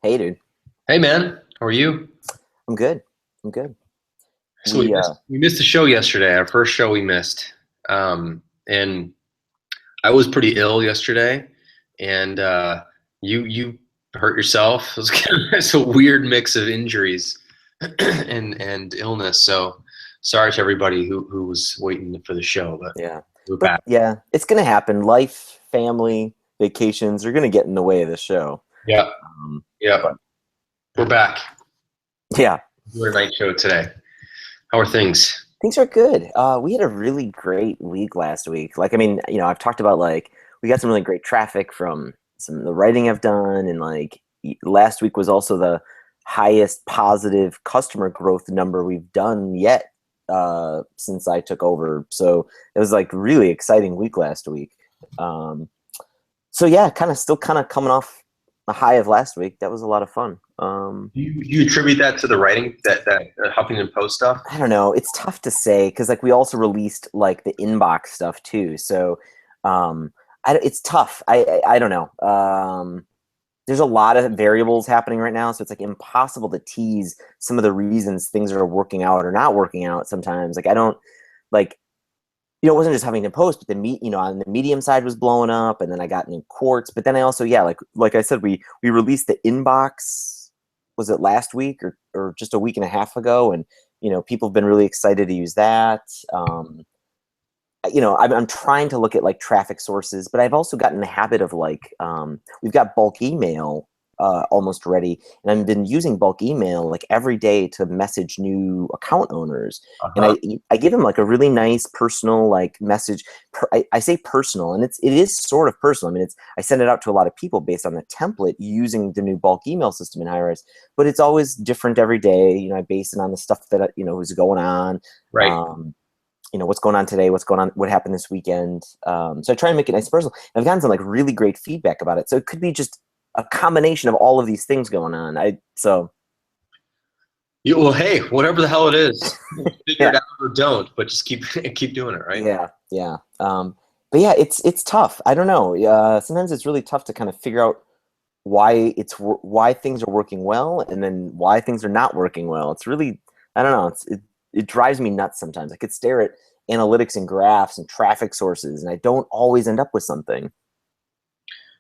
Hey, dude. Hey man, how are you? I'm good. I'm good. So we We missed we missed the show yesterday, our first show we missed. And I was pretty ill yesterday, and you hurt yourself. It was it's a weird mix of injuries and illness. So sorry to everybody who was waiting for the show, but yeah, we're but back. yeah, it's gonna happen. Life, family, vacations are gonna get in the way of the show. Yeah, Um, yeah, but we're back. yeah, We're a night show today. How are things? things are good. We had a really great week last week. Like, I mean, I've talked about like we got some really great traffic from some of the writing I've done, and like last week was also the highest positive customer growth number we've done yet since I took over. So it was like really exciting week last week. Um, so yeah, still kind of coming off the high of last week. That was a lot of fun. Do you attribute that to the writing that Huffington Post stuff? I don't know. It's tough to say because like we also released like the inbox stuff too. So um, it's tough. I don't know. There's a lot of variables happening right now, so it's like impossible to tease some of the reasons things are working out or not working out. Sometimes, like I don't like it wasn't just Huffington Post, but on the Medium side was blowing up, and then I got new Quartz. But then I also, yeah, like I said, we released the inbox. Was it last week or just a week and a half ago? And people have been really excited to use that. I'm trying to look at like traffic sources, but I've also gotten in the habit of like we've got bulk email almost ready, and I've been using bulk email like every day to message new account owners, and Uh-huh. I give them like a really nice personal like message. I say personal, and it is sort of personal. I mean, I send it out to a lot of people based on the template using the new bulk email system in Highrise, but it's always different every day. I base it on the stuff that is going on. Right. Um, what's going on today, what's going on, what happened this weekend. So I try and make it nice personal. And I've gotten some like really great feedback about it. So it could be just a combination of all of these things going on. Well, hey, whatever the hell it is, figure Yeah, it out or don't, but just keep keep doing it, right? yeah. But yeah, it's tough. I don't know. Sometimes it's really tough to kind of figure out why things are working well and then why things are not working well. It's really, I don't know. It drives me nuts sometimes. I could stare at analytics and graphs and traffic sources, and I don't always end up with something.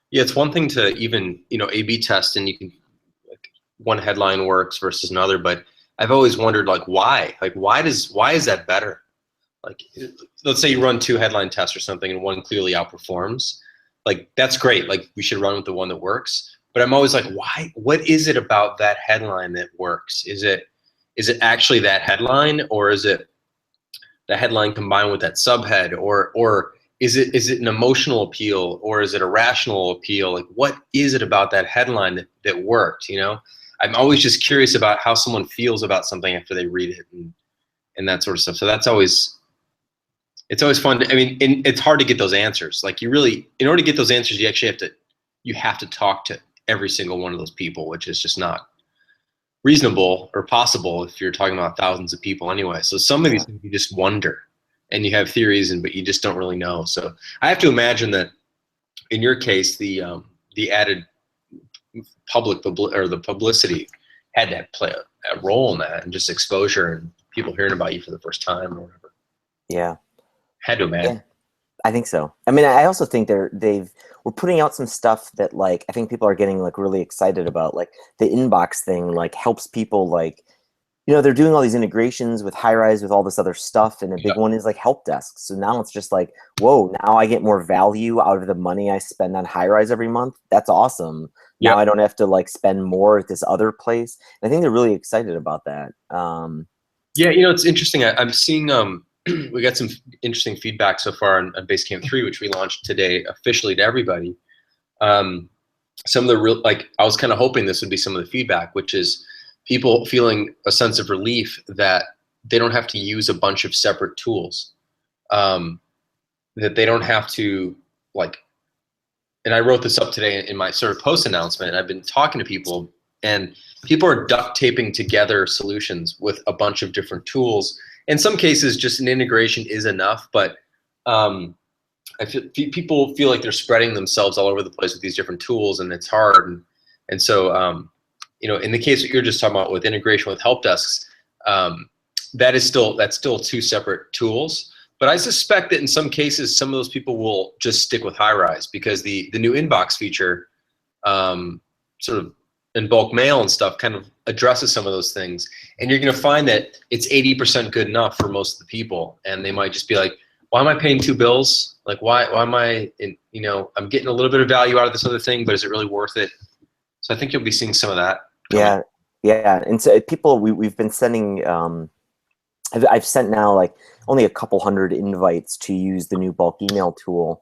Yeah, it's one thing to even A/B test, and you can like one headline works versus another, but I've always wondered like why, why is that better? Like, let's say you run two headline tests or something, and one clearly outperforms. Like that's great. Like we should run with the one that works. But I'm always like, why? What is it about that headline that works? Is it actually that headline, or is it the headline combined with that subhead, or is it an emotional appeal, or is it a rational appeal? Like what is it about that headline that worked? I'm always just curious about how someone feels about something after they read it, and that sort of stuff. So that's always it's always fun I mean, and it's hard to get those answers. Like in order to get those answers, you have to talk to every single one of those people, which is just not reasonable or possible if you're talking about thousands of people anyway. So some of these Yeah. things you just wonder, and you have theories, but you just don't really know. So I have to imagine that in your case, the added or the publicity had to play a role in that, and just exposure and people hearing about you for the first time or whatever. Yeah. Had to imagine. Yeah. I think so. I mean, I also think we're putting out some stuff that like I think people are getting like really excited about. Like the inbox thing like helps people like they're doing all these integrations with Highrise with all this other stuff, and a big Yeah. one is like help desk. So now it's just like, whoa, now I get more value out of the money I spend on Highrise every month. That's awesome. Now Yep. I don't have to like spend more at this other place. And I think they're really excited about that. Yeah, it's interesting. I'm seeing we got some interesting feedback so far on Basecamp 3, which we launched today officially to everybody. Um, some of the real like I was kind of hoping this would be some of the feedback, which is people feeling a sense of relief that they don't have to use a bunch of separate tools. That they don't have to like, and I wrote this up today in my sort of post announcement. I've been talking to people, and people are duct taping together solutions with a bunch of different tools. In some cases, just an integration is enough, but um, I feel people feel like they're spreading themselves all over the place with these different tools, and it's hard. And so in the case that you're just talking about with integration with help desks, that's still two separate tools. But I suspect that in some cases, some of those people will just stick with High-Rise, because the new inbox feature, sort of in bulk mail and stuff, kind of addresses some of those things. And you're going to find that it's 80% good enough for most of the people. And they might just be like, why am I paying 2 bills? Like, why am I, I'm getting a little bit of value out of this other thing, but is it really worth it? So I think you'll be seeing some of that coming. Yeah, yeah. And so people, we've been sending, I've sent now like only a couple hundred invites to use the new bulk email tool.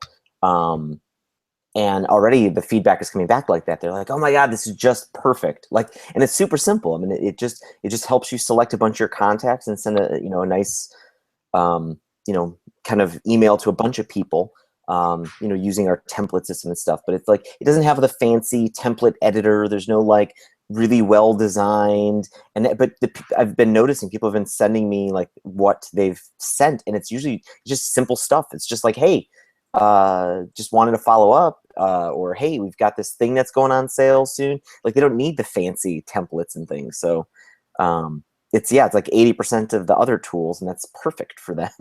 And already the feedback is coming back like that. They're like, "Oh my God, this is just perfect!" Like, and it's super simple. I mean, it just helps you select a bunch of your contacts and send a nice, kind of email to a bunch of people. Using our template system and stuff. But it's like it doesn't have the fancy template editor. There's no like really well designed. But I've been noticing people have been sending me like what they've sent, and it's usually just simple stuff. It's just like, "Hey, just wanted to follow up," or "Hey, we've got this thing that's going on sale soon." Like, they don't need the fancy templates and things. So it's like 80% of the other tools, and that's perfect for them.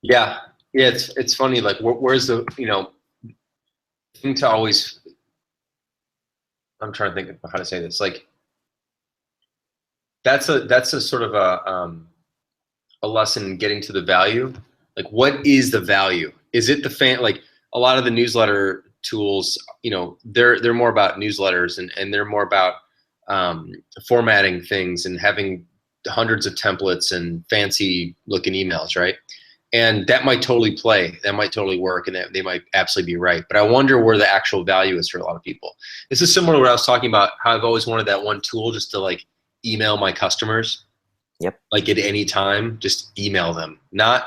Yeah, it's funny. Like, where's the thing to always? I'm trying to think of how to say this. Like, that's a sort of a lesson in getting to the value. Like, what is the value? Is it the like a lot of the newsletter tools, they're more about newsletters, and they're more about formatting things and having hundreds of templates and fancy looking emails, right? And that might totally play, that might totally work, and that they might absolutely be right. But I wonder where the actual value is for a lot of people. This is similar to what I was talking about, how I've always wanted that one tool just to like email my customers. Yep. Like, at any time, just email them. Not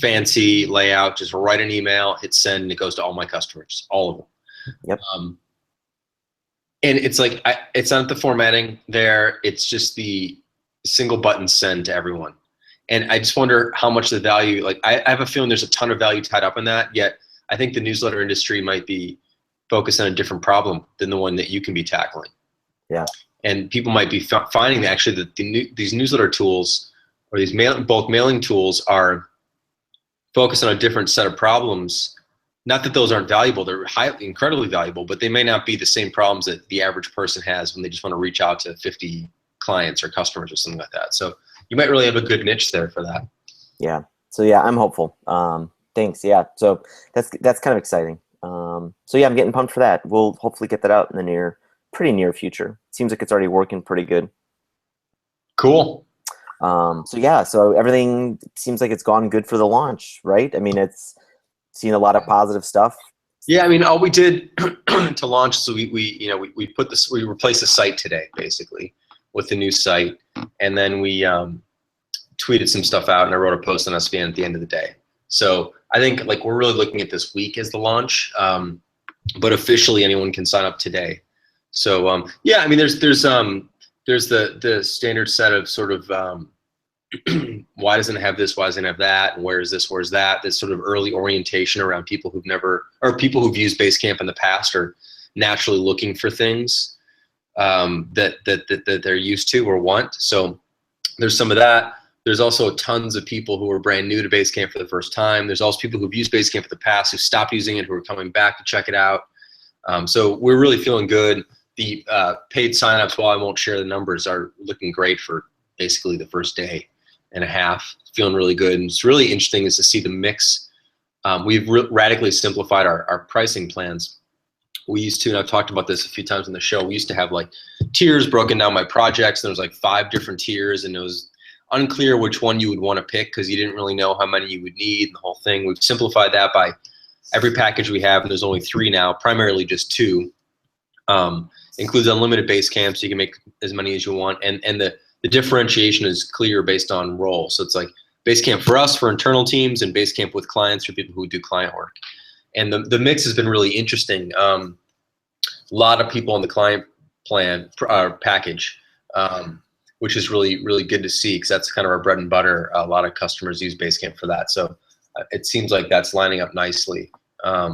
fancy layout, just write an email, hit send, and it goes to all my customers, all of them. Yep. And it's like, it's not the formatting there, it's just the single button send to everyone. And I just wonder how much the value, like, I have a feeling there's a ton of value tied up in that, yet I think the newsletter industry might be focused on a different problem than the one that you can be tackling. Yeah. And people might be finding actually that these newsletter tools, or these bulk mailing tools, are focused on a different set of problems. Not that those aren't valuable, they're incredibly valuable, but they may not be the same problems that the average person has when they just want to reach out to 50 clients or customers or something like that. So you might really have a good niche there for that. Yeah. So yeah, I'm hopeful. Thanks. Yeah. So that's kind of exciting. So yeah, I'm getting pumped for that. We'll hopefully get that out in the pretty near future. It seems like it's already working pretty good. Cool. So yeah, so everything seems like it's gone good for the launch, right? I mean, it's seen a lot of positive stuff. Yeah, I mean, all we did to launch, so we replaced the site today, basically, with the new site, and then we tweeted some stuff out, and I wrote a post on SVN at the end of the day. So I think like we're really looking at this week as the launch, but officially anyone can sign up today. So yeah, I mean, there's the standard set of sort of why doesn't it have this, why doesn't it have that, and where is this, where's that? This sort of early orientation around people who've never, or people who've used Basecamp in the past, are naturally looking for things that they're used to or want. So there's some of that. There's also tons of people who are brand new to Basecamp for the first time. There's also people who've used Basecamp in the past who stopped using it, who are coming back to check it out. So we're really feeling good. The paid signups, while I won't share the numbers, are looking great for basically the first day and a half. Feeling really good. And it's really interesting is to see the mix. We've radically simplified our pricing plans. We used to, and I've talked about this a few times on the show, we used to have like tiers broken down by projects, and there was like 5 different tiers, and it was unclear which one you would want to pick because you didn't really know how many you would need and the whole thing. We've simplified that by every package we have, and there's only 3 now, primarily just 2. Includes unlimited Basecamp, so you can make as many as you want, and the differentiation is clear based on role. So it's like Basecamp for us, for internal teams, and Basecamp with clients for people who do client work. And the mix has been really interesting. A lot of people on the client plan package, which is really, really good to see, because that's kind of our bread and butter. A lot of customers use Basecamp for that. So it seems like that's lining up nicely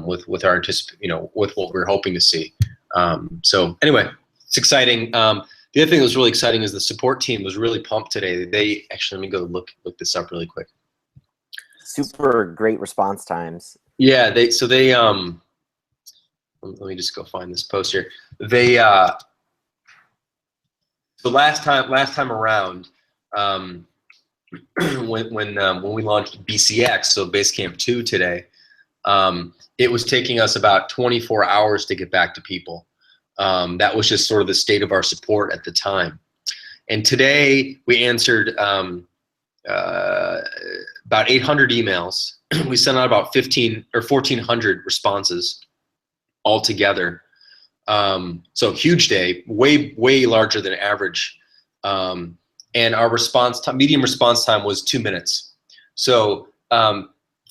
with our with what we're hoping to see. So anyway, it's exciting. The other thing that was really exciting is the support team was really pumped today. They actually, let me go look this up really quick. Super great response times. Yeah, they let me just go find this post here. They so last time around, when we launched BCX, so Basecamp 2 today, it was taking us about 24 hours to get back to people. That was just sort of the state of our support at the time. And today we answered about 800 emails. We sent out about 1,400 responses altogether. So huge day, way larger than average. And our response time, median response time was 2 minutes. So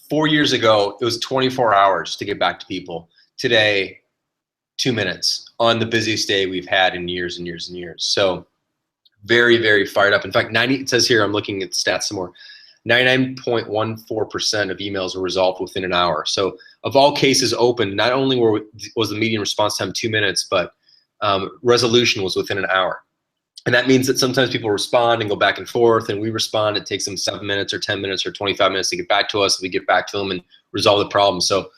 4 years ago, it was 24 hours to get back to people. Today, 2 minutes on the busiest day we've had in years and years and years. So very, very fired up. In fact, it says here, I'm looking at stats some more, 99.14% of emails were resolved within an hour. So of all cases opened, not only was the median response time 2 minutes, but resolution was within an hour. And that means that sometimes people respond and go back and forth, and we respond. It takes them 7 minutes or 10 minutes or 25 minutes to get back to us. We get back to them and resolve the problem. So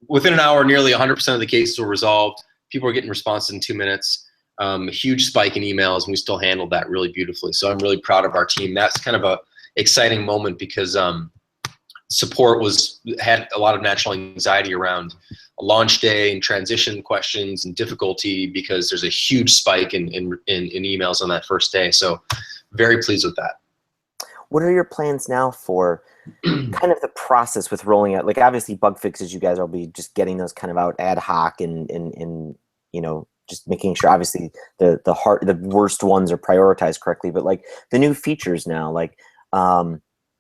within an hour, nearly 100% of the cases were resolved. People were getting responses in 2 minutes. A huge spike in emails, and we still handled that really beautifully. So I'm really proud of our team. That's kind of a exciting moment because support had a lot of natural anxiety around a launch day and transition questions and difficulty because there's a huge spike in emails on that first day. So very pleased with that. What are your plans now for kind of the process with rolling out? Like obviously bug fixes, you guys will be just getting those kind of out ad hoc and you know, just making sure obviously the worst ones are prioritized correctly, but like the new features now, like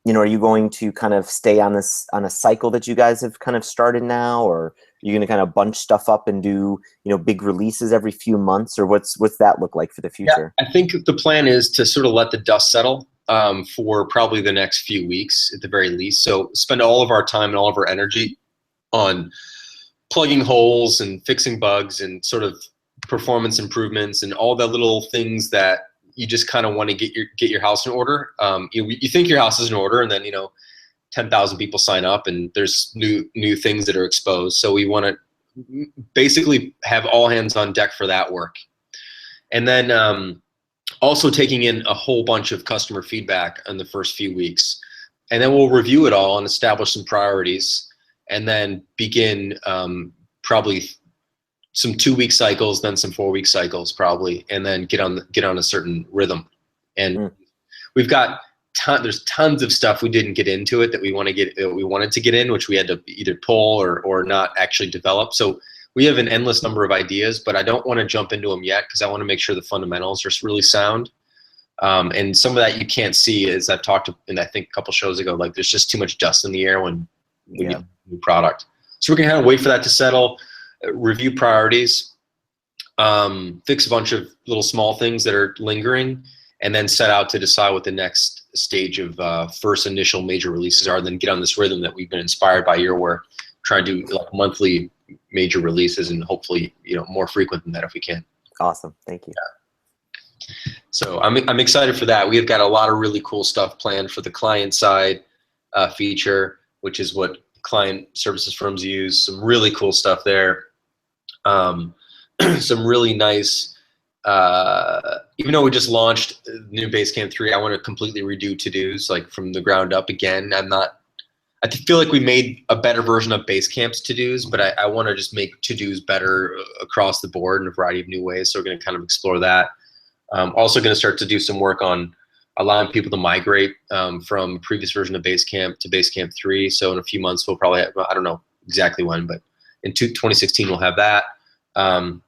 you know, are you going to kind of stay on a cycle that you guys have kind of started now, or are you going to kind of bunch stuff up and do, you know, big releases every few months, or what's that look like for the future? Yeah, I think the plan is to sort of let the dust settle for probably the next few weeks at the very least. So spend all of our time and all of our energy on plugging holes and fixing bugs and sort of performance improvements and all the little things that you just kind of want to get your house in order. You think your house is in order, and then 10,000 people sign up, and there's new things that are exposed. So we want to basically have all hands on deck for that work, and then also taking in a whole bunch of customer feedback in the first few weeks, and then we'll review it all and establish some priorities, and then begin probably some 2-week cycles, then some 4-week cycles probably, and then get on a certain rhythm. And we've got there's tons of stuff we didn't get into it that we wanted to get in, which we had to either pull or not actually develop. So we have an endless number of ideas, but I don't want to jump into them yet because I want to make sure the fundamentals are really sound. And some of that you can't see, as I've talked in I think a couple shows ago, like there's just too much dust in the air when we get a new product. So we're gonna kind of wait for that to settle, review priorities, fix a bunch of little small things that are lingering, and then set out to decide what the next stage of first initial major releases are, then get on this rhythm that we've been inspired by your work, try to do like monthly major releases and hopefully more frequent than that if we can. Awesome. Thank you. Yeah. So I'm excited for that. We've got a lot of really cool stuff planned for the client side feature, which is what client services firms use. Some really cool stuff there. Some really nice, even though we just launched new Basecamp 3, I want to completely redo to-dos like from the ground up again. I feel like we made a better version of Basecamp's to-dos, but I want to just make to-dos better across the board in a variety of new ways. So we're going to kind of explore that. Also going to start to do some work on allowing people to migrate from a previous version of Basecamp to Basecamp 3. So in a few months, we'll probably have, I don't know exactly when, but in 2016, we'll have that. And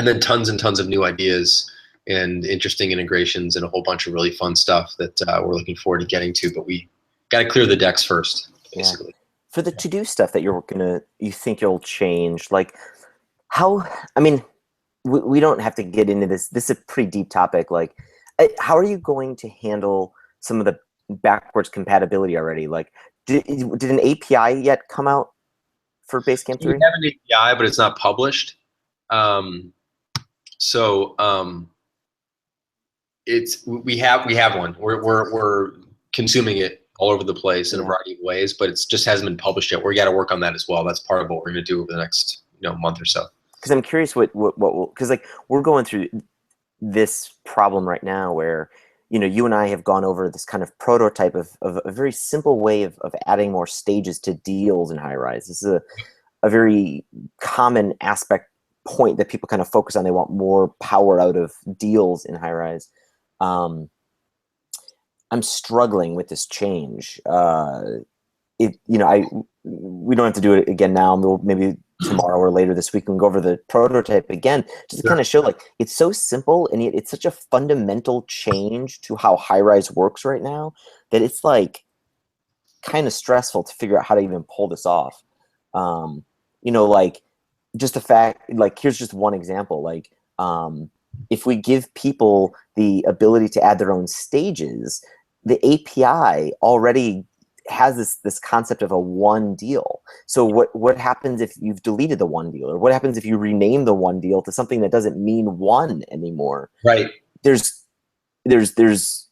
then tons and tons of new ideas and interesting integrations and a whole bunch of really fun stuff that we're looking forward to getting to, but we got to clear the decks first, basically. Yeah. For the to-do stuff that you think you'll change, like how, I mean, we don't have to get into this. This is a pretty deep topic. Like, how are you going to handle some of the backwards compatibility already? Like, did an API yet come out for Basecamp 3? We have an API, but it's not published. So we have one. We're consuming it all over the place in a Yeah. variety of ways, but it's just hasn't been published yet. We got to work on that as well. That's part of what we're going to do over the next month or so. Because I'm curious because like we're going through this problem right now where you and I have gone over this kind of prototype of a very simple way of adding more stages to deals in high rise. This is a very common aspect point that people kind of focus on. They want more power out of deals in high rise. I'm struggling with this change. We don't have to do it again now. Maybe tomorrow or later this week we can go over the prototype again, just to Sure. kind of show like it's so simple and yet it's such a fundamental change to how high rise works right now that it's like kind of stressful to figure out how to even pull this off. Like just the fact, like here's just one example, like if we give people the ability to add their own stages, the API already has this concept of a one deal. So what happens if you've deleted the one deal, or what happens if you rename the one deal to something that doesn't mean one anymore? Right. There's there's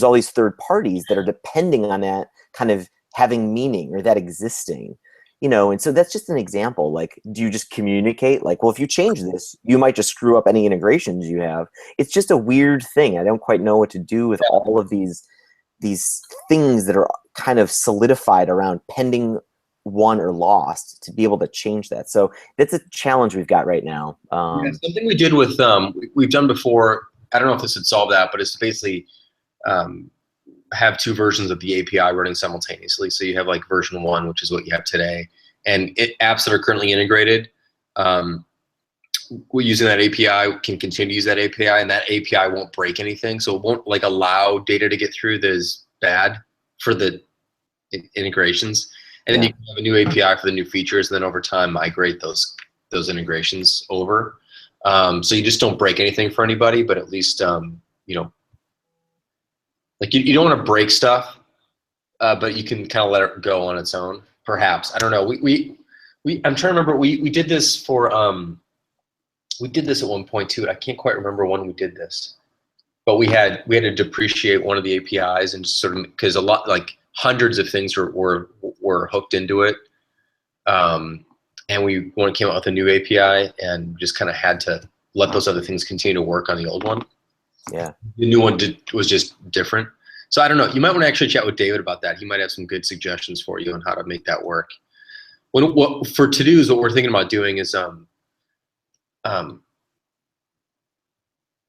all these third parties that are depending on that kind of having meaning or that existing. And so that's just an example. Like, do you just communicate like, well, if you change this, you might just screw up any integrations you have? It's just a weird thing. I don't quite know what to do with all of these things that are kind of solidified around pending won or lost to be able to change that. So that's a challenge we've got right now. Yeah, something we did with we've done before. I don't know if this would solve that, but it's basically um, have two versions of the API running simultaneously. So you have like version 1, which is what you have today, and apps that are currently integrated using that API can continue to use that API, and that API won't break anything. So it won't like allow data to get through that is bad for the integrations. And then Yeah. you can have a new API for the new features, and then over time migrate those integrations over. So you just don't break anything for anybody, but at least like you don't want to break stuff, but you can kind of let it go on its own. Perhaps, I don't know. I'm trying to remember. We did this for we did this at one point too. I can't quite remember when we did this, but we had to depreciate one of the APIs and just sort of, because a lot, like hundreds of things were hooked into it, and we came out with a new API and just kind of had to let those other things continue to work on the old one. Yeah. The new one was just different. So I don't know. You might want to actually chat with David about that. He might have some good suggestions for you on how to make that work. For to-dos, what we're thinking about doing is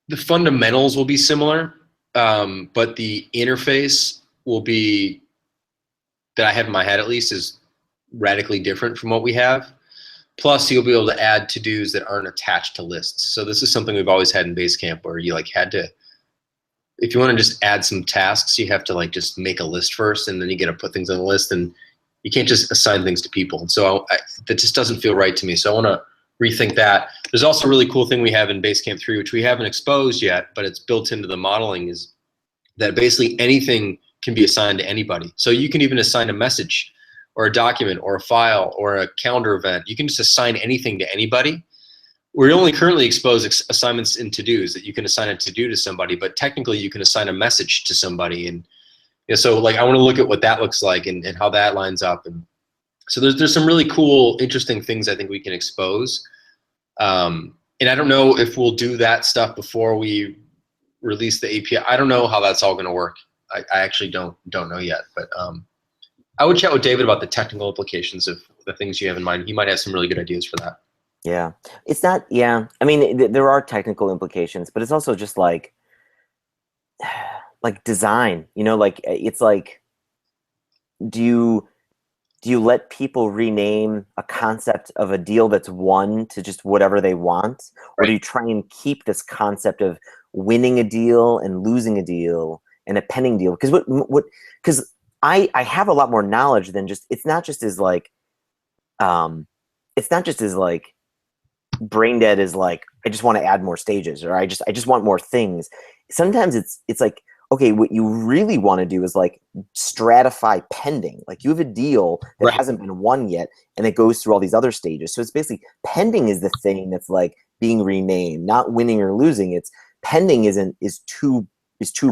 the fundamentals will be similar, but the interface will be, that I have in my head at least, is radically different from what we have. Plus, you'll be able to add to-dos that aren't attached to lists. So this is something we've always had in Basecamp, where you like had to, if you want to just add some tasks, you have to like just make a list first, and then you get to put things on the list, and you can't just assign things to people. And so that just doesn't feel right to me. So I want to rethink that. There's also a really cool thing we have in Basecamp 3, which we haven't exposed yet, but it's built into the modeling, is that basically anything can be assigned to anybody. So you can even assign a message or a document or a file or a calendar event. You can just assign anything to anybody. We're only currently exposed assignments in to-dos, that you can assign a to-do to somebody, but technically you can assign a message to somebody. And so like I want to look at what that looks like and how that lines up. And so there's some really cool, interesting things I think we can expose. And I don't know if we'll do that stuff before we release the API. I don't know how that's all going to work. I actually don't know yet. But I would chat with David about the technical implications of the things you have in mind. He might have some really good ideas for that. Yeah. It's not, yeah. I mean, there are technical implications, but it's also just like design, like it's like, do you let people rename a concept of a deal that's won to just whatever they want? Or do Right. you try and keep this concept of winning a deal and losing a deal and a pending deal? Because because I have a lot more knowledge than just, it's not just as like, brain dead is like, I just want to add more stages, or I just want more things. Sometimes it's like, okay, what you really want to do is like stratify pending. Like you have a deal that Right. hasn't been won yet, and it goes through all these other stages. So it's basically pending is the thing that's like being renamed, not winning or losing. It's pending is too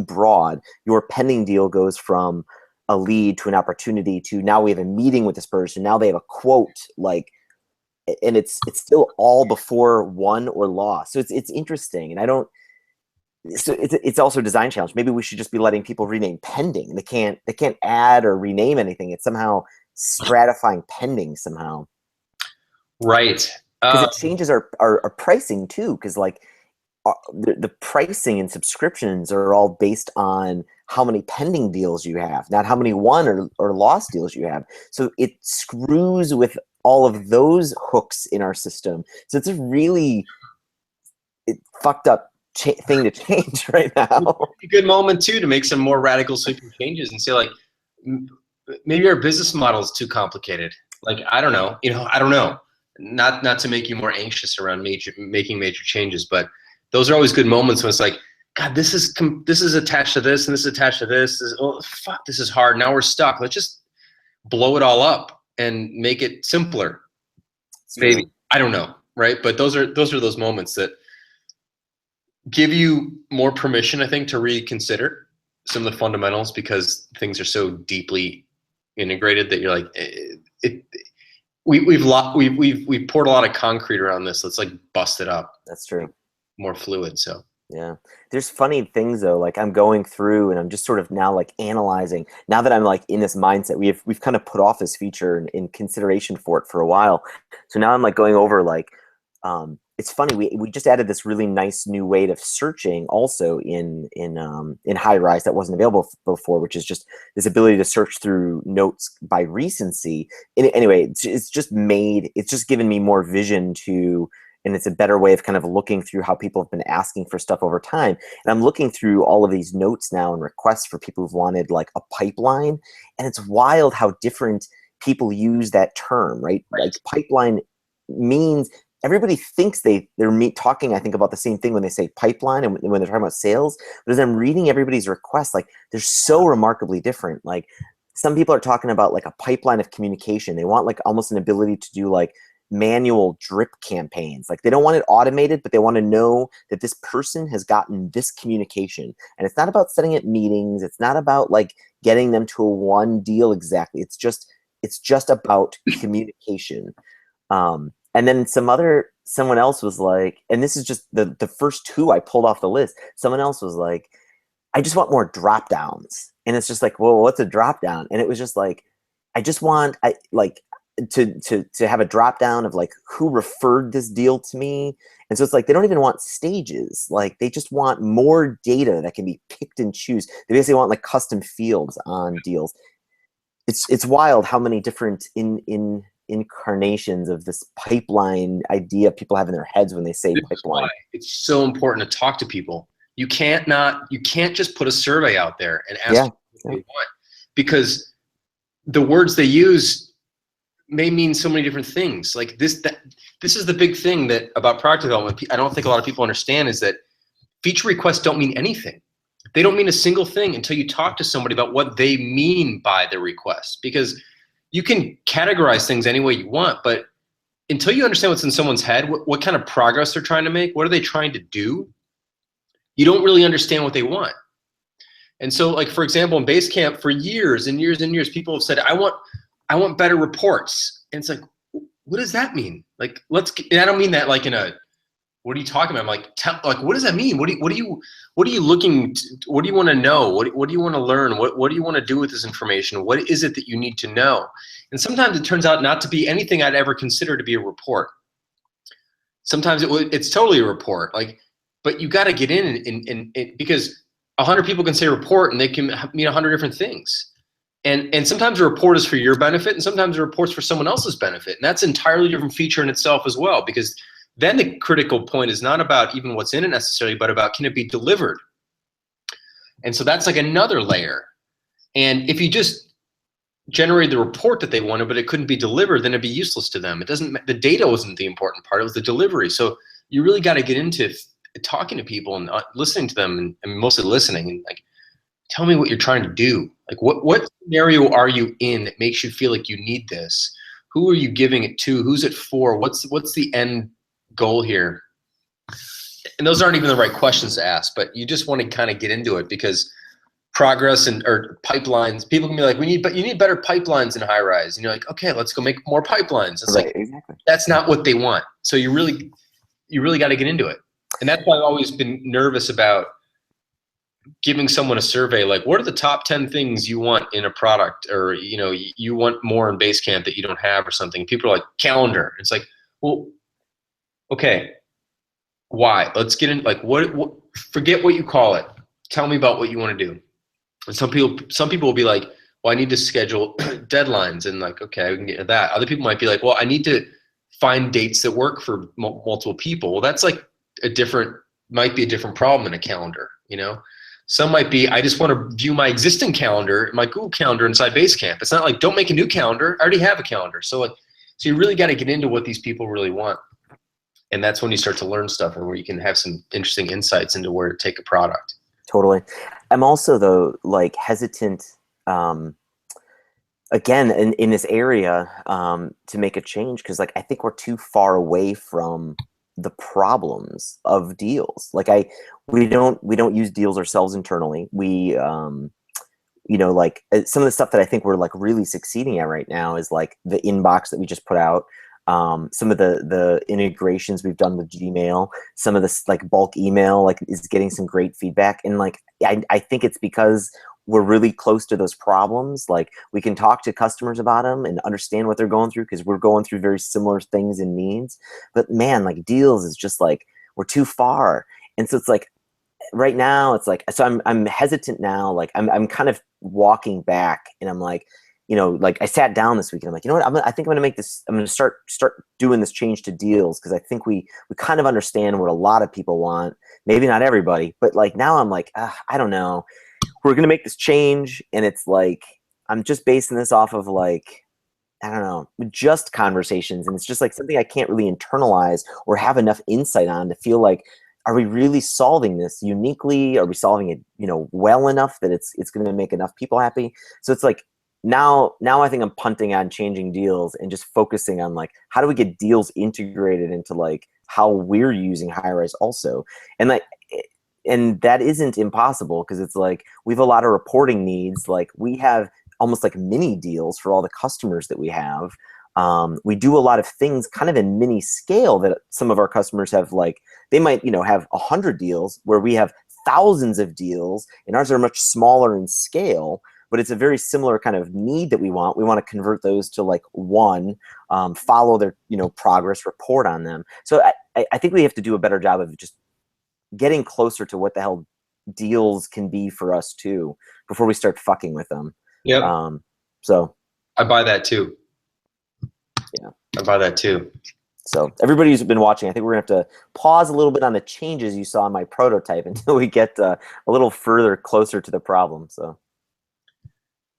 broad. Your pending deal goes from a lead to an opportunity to now we have a meeting with this person. Now they have a quote, like, and it's still all before won or lost. So it's interesting, and I don't. So it's also a design challenge. Maybe we should just be letting people rename pending. They can't add or rename anything. It's somehow stratifying pending somehow Right. because it changes our pricing too. Because like the pricing and subscriptions are all based on how many pending deals you have, not how many won or lost deals you have. So it screws with all of those hooks in our system. So it's a really fucked up thing to change right now. A good moment too to make some more radical sweeping changes and say like, maybe our business model is too complicated. Like, I don't know, I don't know. Not to make you more anxious around making major changes, but those are always good moments when it's like, God, this is attached to this and this is attached to this. Oh, fuck, this is hard. Now we're stuck. Let's just blow it all up and make it simpler. Maybe, I don't know, right? But those are those moments that give you more permission, I think, to reconsider some of the fundamentals because things are so deeply integrated that you're like, we've poured a lot of concrete around this. Let's like bust it up. That's true. More fluid. So yeah, there's funny things though. Like I'm going through and I'm just sort of now like analyzing. Now that I'm like in this mindset, we've kind of put off this feature in consideration for it for a while. So now I'm like going over like. It's funny. We just added this really nice new way of searching also in high rise that wasn't available before, which is just this ability to search through notes by recency. Anyway, it's just given me more vision to, and it's a better way of kind of looking through how people have been asking for stuff over time. And I'm looking through all of these notes now and requests for people who've wanted like a pipeline, and it's wild how different people use that term, right? Like pipeline means everybody thinks they're talking, I think, about the same thing when they say pipeline and when they're talking about sales. But as I'm reading everybody's requests, like they're so remarkably different. Like some people are talking about like a pipeline of communication. They want like almost an ability to do like manual drip campaigns. Like they don't want it automated, but they want to know that this person has gotten this communication. And it's not about setting up meetings. It's not about like getting them to a one deal exactly. It's just about communication. And then someone else was like, and this is just the first two I pulled off the list. Someone else was like, I just want more drop downs. And it's just like, well, what's a drop down? And it was just like, I just want to have a drop down of like who referred this deal to me. And so it's like they don't even want stages. Like they just want more data that can be picked and choose. They basically want like custom fields on deals. It's wild how many different incarnations of this pipeline idea people have in their heads when they say pipeline. It's so important to talk to people. You can't just put a survey out there and ask people what they want, because the words they use may mean so many different things. Like this is the big thing that about product development I don't think a lot of people understand, is that feature requests don't mean anything. They don't mean a single thing until you talk to somebody about what they mean by the request, because you can categorize things any way you want, but until you understand what's in someone's head, what kind of progress they're trying to make, what are they trying to do, you don't really understand what they want. And so, like, for example, in Basecamp, for years and years and years, people have said, I want better reports. And it's like, what does that mean? Like, and I don't mean that like in a, what are you talking about? I'm like, what does that mean? What are you looking to, what do you want to know? What do you want to learn? What do you want to do with this information? What is it that you need to know? And sometimes it turns out not to be anything I'd ever consider to be a report. Sometimes it's totally a report. Like, but you got to get in and because 100 people can say report and they can mean 100 different things. And sometimes a report is for your benefit, and sometimes a report's for someone else's benefit. And that's an entirely different feature in itself as well, because then the critical point is not about even what's in it necessarily, but about can it be delivered? And so that's like another layer. And if you just generated the report that they wanted, but it couldn't be delivered, then it'd be useless to them. The data wasn't the important part, it was the delivery. So you really got to get into talking to people and listening to them, and mostly listening, and like, tell me what you're trying to do. Like what scenario are you in that makes you feel like you need this? Who are you giving it to? Who's it for? What's the end goal here? and those aren't even the right questions to ask, but you just want to kind of get into it because progress and or pipelines, people can be like, but you need better pipelines in high rise. And you're like, okay, let's go make more pipelines. It's Right, like, exactly. that's not what they want. So you really got to get into it. And that's why I've always been nervous about giving someone a survey, like what are the top 10 things you want in a product, or you want more in Basecamp that you don't have or something. People are like, calendar. It's like, well, okay, why? Let's get in, like, what forget what you call it. Tell me about what you want to do. And some people will be like, well, I need to schedule deadlines, and like, okay, we can get to that. Other people might be like, well, I need to find dates that work for multiple people. Well, that's like might be a different problem in a calendar, Some might be, I just want to view my existing calendar, my Google Calendar inside Basecamp. It's not like, don't make a new calendar. I already have a calendar. So you really got to get into what these people really want. And that's when you start to learn stuff and where you can have some interesting insights into where to take a product. Totally. I'm also, though, like hesitant, again, in this area, to make a change, because like I think we're too far away from the problems of deals. Like we don't use deals ourselves internally. We like some of the stuff that I think we're like really succeeding at right now is like the inbox that we just put out. Some of the integrations we've done with Gmail, some of this like bulk email, like is getting some great feedback. And like, I think it's because we're really close to those problems. Like we can talk to customers about them and understand what they're going through, because we're going through very similar things and needs. But man, like deals is just like, we're too far. And so it's like, right now it's like, so I'm hesitant now. Like I'm kind of walking back, and I'm like, like I sat down this week and I'm like, you know what, I think I'm going to make this, I'm going to start doing this change to deals. Cause I think we kind of understand what a lot of people want. Maybe not everybody, but like now I'm like, I don't know. We're going to make this change. And it's like, I'm just basing this off of like, I don't know, just conversations. And it's just like something I can't really internalize or have enough insight on to feel like, are we really solving this uniquely? Are we solving it, well enough that it's going to make enough people happy? So it's like, now I think I'm punting on changing deals and just focusing on like, how do we get deals integrated into like how we're using high-rise also? And like, and that isn't impossible, because it's like we have a lot of reporting needs. Like we have almost like mini deals for all the customers that we have. We do a lot of things kind of in mini scale that some of our customers have. Like they might have 100 deals where we have thousands of deals, and ours are much smaller in scale, but it's a very similar kind of need that we want. We want to convert those to like one, follow their progress, report on them. So I think we have to do a better job of just getting closer to what the hell deals can be for us too, before we start fucking with them. Yep. So I buy that too. Yeah, I buy that too. So everybody who's been watching, I think we're gonna have to pause a little bit on the changes you saw in my prototype until we get a little further closer to the problem. So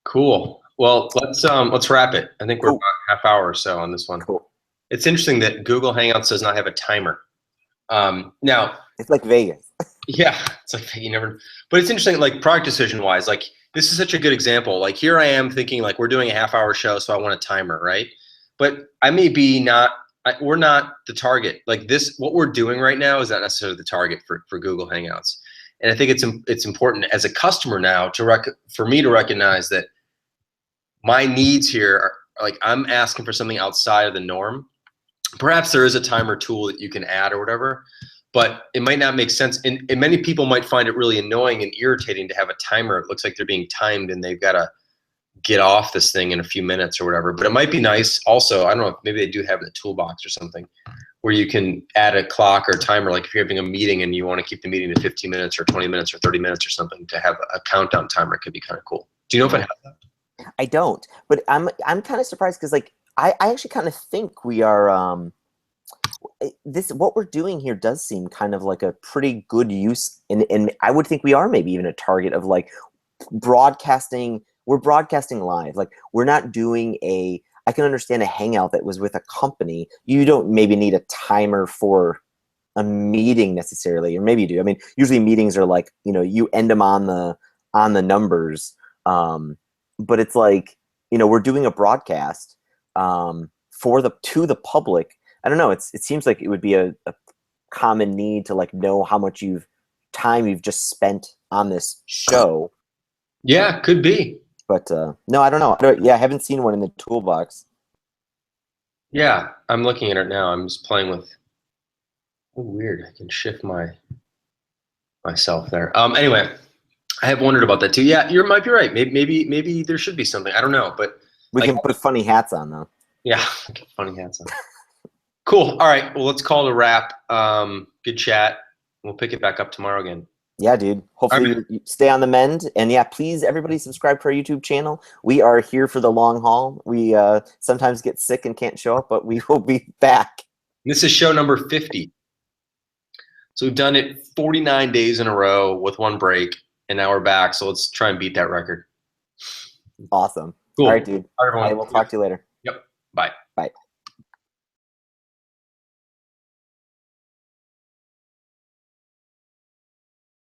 cool. Well, let's wrap it. I think we're cool. about half hour or so on this one. Cool. It's interesting that Google Hangouts does not have a timer. Now it's like Vegas. Yeah, it's like you never. But it's interesting, like product decision wise. Like this is such a good example. Like here I am thinking like we're doing a half-hour show, so I want a timer, right? But I may be not. We're not the target. Like this, what we're doing right now is not necessarily the target for Google Hangouts. And I think it's important as a customer now for me to recognize that my needs here are like I'm asking for something outside of the norm. Perhaps there is a timer tool that you can add or whatever, but it might not make sense. And many people might find it really annoying and irritating to have a timer. It looks like they're being timed and they've got to get off this thing in a few minutes or whatever. But it might be nice also, I don't know, maybe they do have it in the toolbox or something, where you can add a clock or a timer, like if you're having a meeting and you want to keep the meeting to 15 minutes or 20 minutes or 30 minutes or something, to have a countdown timer. It could be kind of cool. Do you know if I have that? I don't, but I'm kind of surprised, because like I actually kind of think we are what we're doing here does seem kind of like a pretty good use, and I would think we are maybe even a target of like broadcasting. We're broadcasting live. Like we're not doing I can understand a hangout that was with a company. You don't maybe need a timer for a meeting necessarily, or maybe you do. I mean, usually meetings are like, you end them on the numbers. But it's like, we're doing a broadcast to the public. I don't know. It seems like it would be a common need to like know how much time you've just spent on this show. Yeah, could be. But no, I don't know. Yeah, I haven't seen one in the toolbox. Yeah, I'm looking at it now. I'm just playing with. Oh, weird. I can shift myself there. Anyway, I have wondered about that too. Yeah, you might be right. Maybe there should be something. I don't know, but We like, can put funny hats on though. yeah, funny hats on. Cool. All right. Well, let's call it a wrap. Good chat. We'll pick it back up tomorrow again. Yeah, dude. All Hopefully right. you stay on the mend. And yeah, please, everybody subscribe to our YouTube channel. We are here for the long haul. We sometimes get sick and can't show up, but we will be back. This is show number 50. So we've done it 49 days in a row with one break, and now we're back. So let's try and beat that record. Awesome. Cool. All right, dude. All right, I everyone. will talk to you later. Yep. Bye.